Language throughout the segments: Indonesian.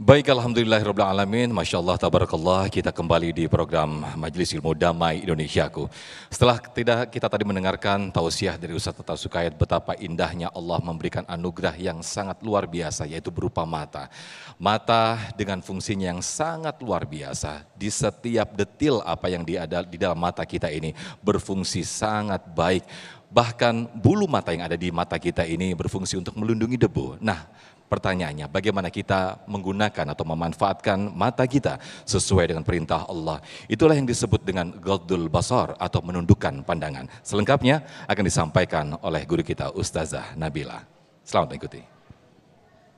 Baik, alhamdulillahirabbil alamin. Masya Allah, tabarakallah, kita kembali di program Majelis Ilmu Damai Indonesiaku. Setelah kita tadi mendengarkan tausiah dari Ustaz Tata Sukayat, betapa indahnya Allah memberikan anugerah yang sangat luar biasa, yaitu berupa mata. Mata dengan fungsinya yang sangat luar biasa. Di setiap detil apa yang ada di dalam mata kita ini berfungsi sangat baik. Bahkan bulu mata yang ada di mata kita ini berfungsi untuk melindungi debu. Nah, pertanyaannya, bagaimana kita menggunakan atau memanfaatkan mata kita sesuai dengan perintah Allah. Itulah yang disebut dengan ghaddul basar atau menundukkan pandangan. Selengkapnya akan disampaikan oleh guru kita Ustazah Nabila. Selamat mengikuti.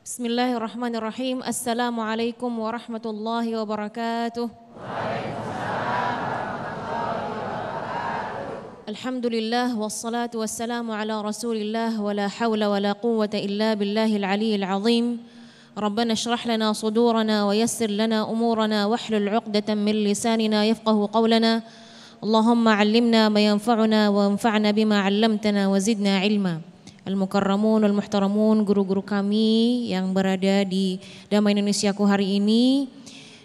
Bismillahirrahmanirrahim. Assalamualaikum warahmatullahi wabarakatuh. Alhamdulillah wassalatu wassalamu ala rasulillah wa la hawla wa la quwwata illa billahil aliyyil azim. Rabbana shrah lana sudurana wa yassir lana umurana wahlul 'uqdatam min lisanina yafqahu qawlana. Allahumma 'allimna ma yanfa'una wa anfa'na bima 'allamtana wa zidna ilma. Al-mukarramun wal muhtaramun, guru-guru kami yang berada di Damai Indonesiaku hari ini,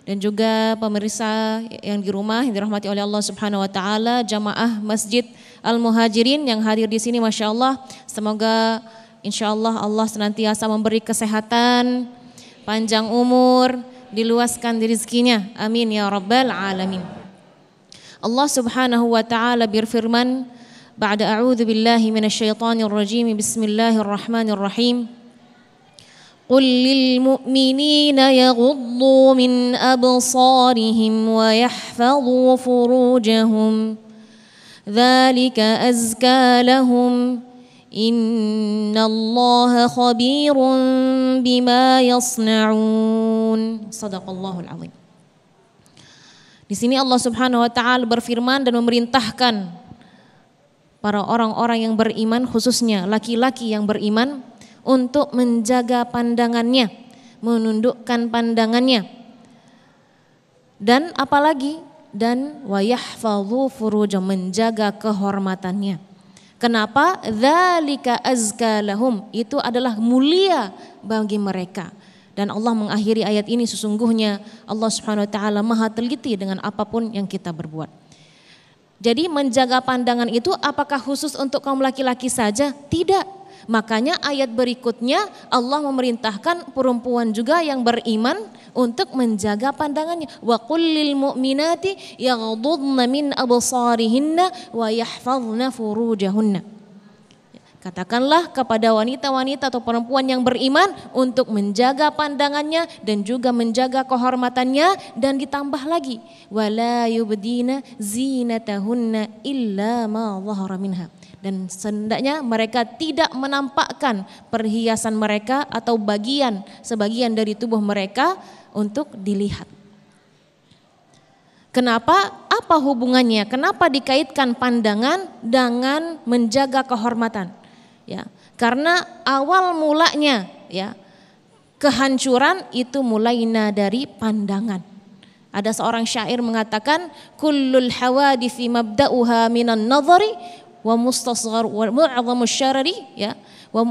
dan juga pemirsa yang di rumah yang dirahmati oleh Allah Subhanahu wa taala, jamaah Masjid Al-Muhajirin yang hadir di sini, Masya Allah. Semoga insya Allah Allah senantiasa memberi kesehatan, panjang umur, diluaskan rezekinya. Amin ya rabbal alamin. Allah Subhanahu wa taala berfirman, ba'da a'udzu billahi minasyaitonir rajim, bismillahirrahmanirrahim. قل للمؤمنين يغضوا من أبصارهم ويحفظوا فروجهم ذلك أزكى لهم إن الله خبير بما يصنعون. Sadaqallahul azim. Di sini Allah Subhanahu wa taala berfirman dan memerintahkan para orang-orang yang beriman, khususnya laki-laki yang beriman, untuk menjaga pandangannya, menundukkan pandangannya. Dan apalagi, dan wa yahfadhu furujahum, menjaga kehormatannya. Kenapa? Dzalika azka lahum, itu adalah mulia bagi mereka. Dan Allah mengakhiri ayat ini, sesungguhnya Allah Subhanahu wa taala Maha teliti dengan apapun yang kita berbuat. Jadi menjaga pandangan itu apakah khusus untuk kaum laki-laki saja? Tidak. Makanya ayat berikutnya Allah memerintahkan perempuan juga yang beriman untuk menjaga pandangannya. Wa qul lil mu'minati yaghdudna min absarihinna wa yahfazna furujahunna. Katakanlah kepada wanita-wanita atau perempuan yang beriman untuk menjaga pandangannya dan juga menjaga kehormatannya, dan ditambah lagi wala yubdina zinatahunna illa ma dhahara minha. Dan hendaknya mereka tidak menampakkan perhiasan mereka atau sebagian dari tubuh mereka untuk dilihat. Kenapa? Apa hubungannya? Kenapa dikaitkan pandangan dengan menjaga kehormatan? Ya, karena awal mulanya ya kehancuran itu mulainya dari pandangan. Ada seorang syair mengatakan, kullul hawadithi mabda'uha minan nadhari wa mustasghar wa mu'adhamu syarari, ya, wa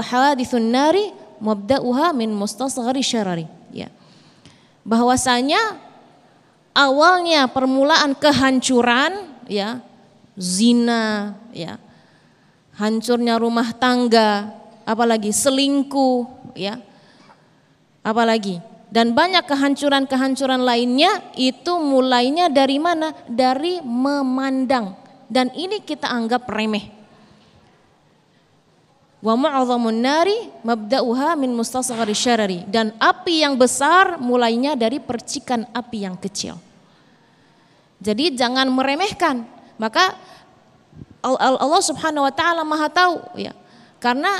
hawadithun nari mabda'uha min mustasghari syarari, ya. Bahwasanya awalnya permulaan kehancuran, ya, zina, ya, hancurnya rumah tangga, apalagi selingkuh, ya, apalagi, dan banyak kehancuran-kehancuran lainnya itu mulainya dari mana? Dari memandang. Dan ini kita anggap remeh. Wa mu'adhamun nari mabda'uha min mustasghari syarari. Dan api yang besar mulainya dari percikan api yang kecil. Jadi jangan meremehkan. Maka Allah Subhanahu wa taala Maha tahu, ya. Karena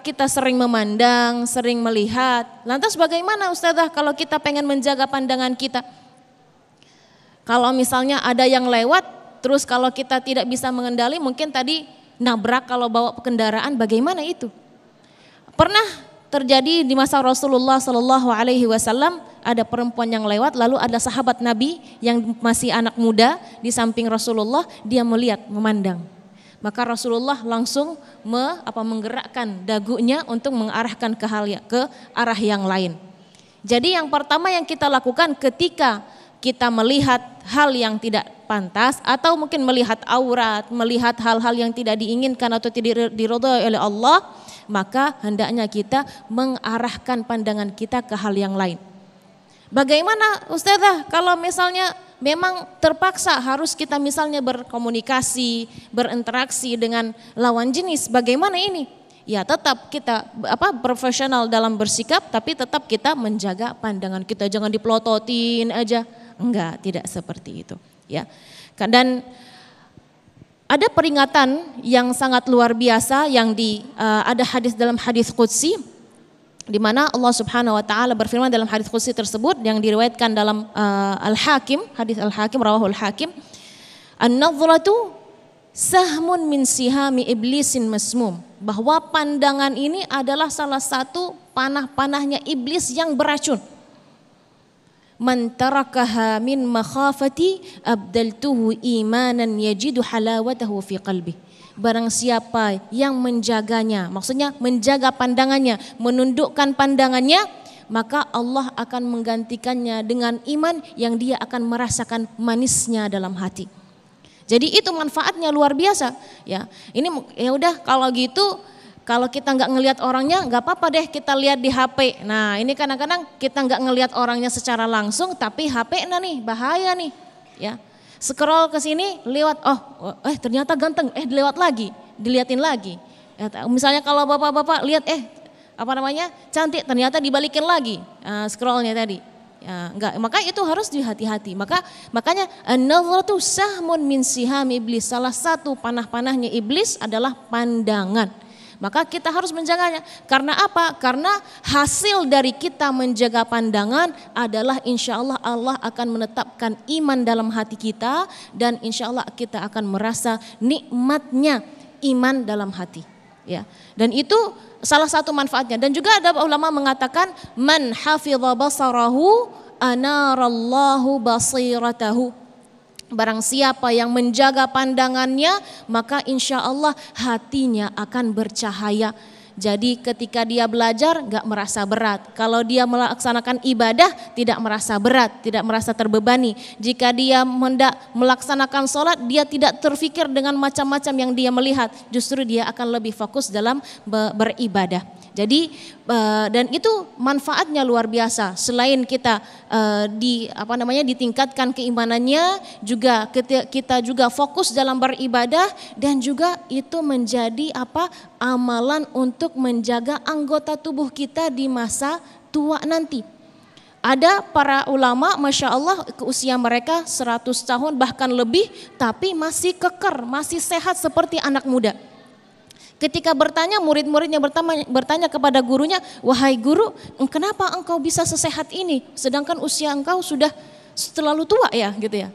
kita sering memandang, sering melihat. Lantas bagaimana Ustazah kalau kita pengen menjaga pandangan kita? Kalau misalnya ada yang lewat, terus kalau kita tidak bisa mengendali, mungkin tadi nabrak kalau bawa kendaraan, bagaimana itu? Pernah terjadi di masa Rasulullah Sallallahu Alaihi Wasallam, ada perempuan yang lewat, lalu ada sahabat Nabi yang masih anak muda di samping Rasulullah, dia melihat, memandang. Maka Rasulullah langsung menggerakkan dagunya untuk mengarahkan ke arah yang lain. Jadi yang pertama yang kita lakukan ketika kita melihat hal yang tidak pantas atau mungkin melihat aurat, melihat hal-hal yang tidak diinginkan atau tidak diridhai oleh Allah, maka hendaknya kita mengarahkan pandangan kita ke hal yang lain. Bagaimana Ustazah kalau misalnya memang terpaksa harus kita misalnya berkomunikasi, berinteraksi dengan lawan jenis, bagaimana ini? Ya tetap kita profesional dalam bersikap, tapi tetap kita menjaga pandangan kita, jangan dipelototin aja. Enggak, tidak seperti itu, ya. Dan ada peringatan yang sangat luar biasa yang ada hadis dalam hadis qudsi, di mana Allah Subhanahu wa taala berfirman dalam hadis qudsi tersebut yang diriwayatkan dalam Al-Hakim, hadis Al-Hakim, rawahul Hakim, an-nadhratu sahmun min sihami iblisin masmum, bahwa pandangan ini adalah salah satu panah-panahnya iblis yang beracun. Man tarakaha min makhafati abdaltuhu imanan yajidu halawatahu fi qalbi. Barang siapa yang menjaganya, maksudnya menjaga pandangannya, menundukkan pandangannya, maka Allah akan menggantikannya dengan iman yang dia akan merasakan manisnya dalam hati. Jadi itu manfaatnya luar biasa, ya. Ini ya udah kalau gitu, kalau kita nggak ngelihat orangnya nggak apa-apa deh kita lihat di HP. Nah ini kadang-kadang kita nggak ngelihat orangnya secara langsung, tapi HP nih bahaya nih, ya. Scroll ke sini lewat, ternyata ganteng, lewat lagi, diliatin lagi. Ya, misalnya kalau bapak-bapak lihat cantik, ternyata dibalikin lagi scrollnya tadi. Ya, enggak, maka itu harus dihati-hati. Makanya an-nadhratu sahmun min siham iblis. Salah satu panah-panahnya iblis adalah pandangan. Maka kita harus menjaganya. Karena apa? Karena hasil dari kita menjaga pandangan adalah insya Allah Allah akan menetapkan iman dalam hati kita, dan insya Allah kita akan merasa nikmatnya iman dalam hati. Ya, dan itu salah satu manfaatnya. Dan juga ada ulama mengatakan man hafidha basarahu anarallahu basiratahu. Barang siapa yang menjaga pandangannya, maka insya Allah hatinya akan bercahaya. Jadi ketika dia belajar gak merasa berat. Kalau dia melaksanakan ibadah tidak merasa berat, tidak merasa terbebani. Jika dia hendak melaksanakan sholat, dia tidak terfikir dengan macam-macam yang dia melihat. Justru dia akan lebih fokus dalam beribadah. Jadi dan itu manfaatnya luar biasa. Selain kita ditingkatkan keimanannya, juga kita juga fokus dalam beribadah, dan juga itu menjadi amalan untuk menjaga anggota tubuh kita di masa tua nanti. Ada para ulama, Masya Allah, usia mereka 100 tahun bahkan lebih, tapi masih keker, masih sehat seperti anak muda. Ketika bertanya, murid-muridnya bertanya kepada gurunya, wahai guru, kenapa engkau bisa sesehat ini? Sedangkan usia engkau sudah terlalu tua ya, gitu ya.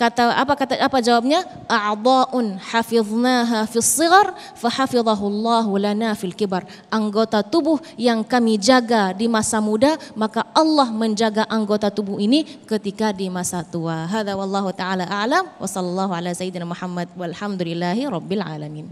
Apa jawabnya? A'dha'un hafiznaha fis shighar fa hafizahullahu lana fil kibar. Anggota tubuh yang kami jaga di masa muda, maka Allah menjaga anggota tubuh ini ketika di masa tua. Hadza wallahu taala a'lam wa sallallahu ala sayyidina Muhammad walhamdulillahi rabbil alamin.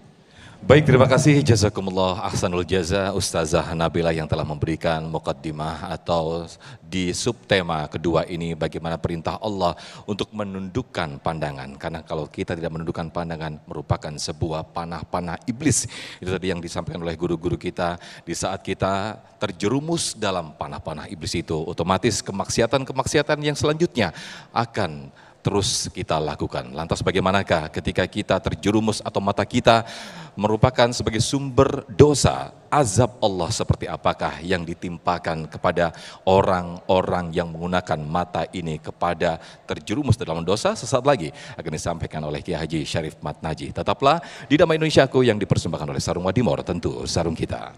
Baik, terima kasih jazakumullah ahsanul jaza Ustazah Nabila yang telah memberikan muqaddimah atau di subtema kedua ini, bagaimana perintah Allah untuk menundukkan pandangan. Karena kalau kita tidak menundukkan pandangan merupakan sebuah panah-panah iblis. Itu tadi yang disampaikan oleh guru-guru kita. Di saat kita terjerumus dalam panah-panah iblis itu, otomatis kemaksiatan-kemaksiatan yang selanjutnya akan terus kita lakukan. Lantas bagaimanakah ketika kita terjerumus atau mata kita merupakan sebagai sumber dosa, azab Allah seperti apakah yang ditimpakan kepada orang-orang yang menggunakan mata ini kepada terjerumus dalam dosa? Sesaat lagi akan disampaikan oleh Kiai Haji Syarif Mat Naji. Tetaplah di Damai Indonesiaku yang dipersembahkan oleh Sarung Wadimor, tentu sarung kita.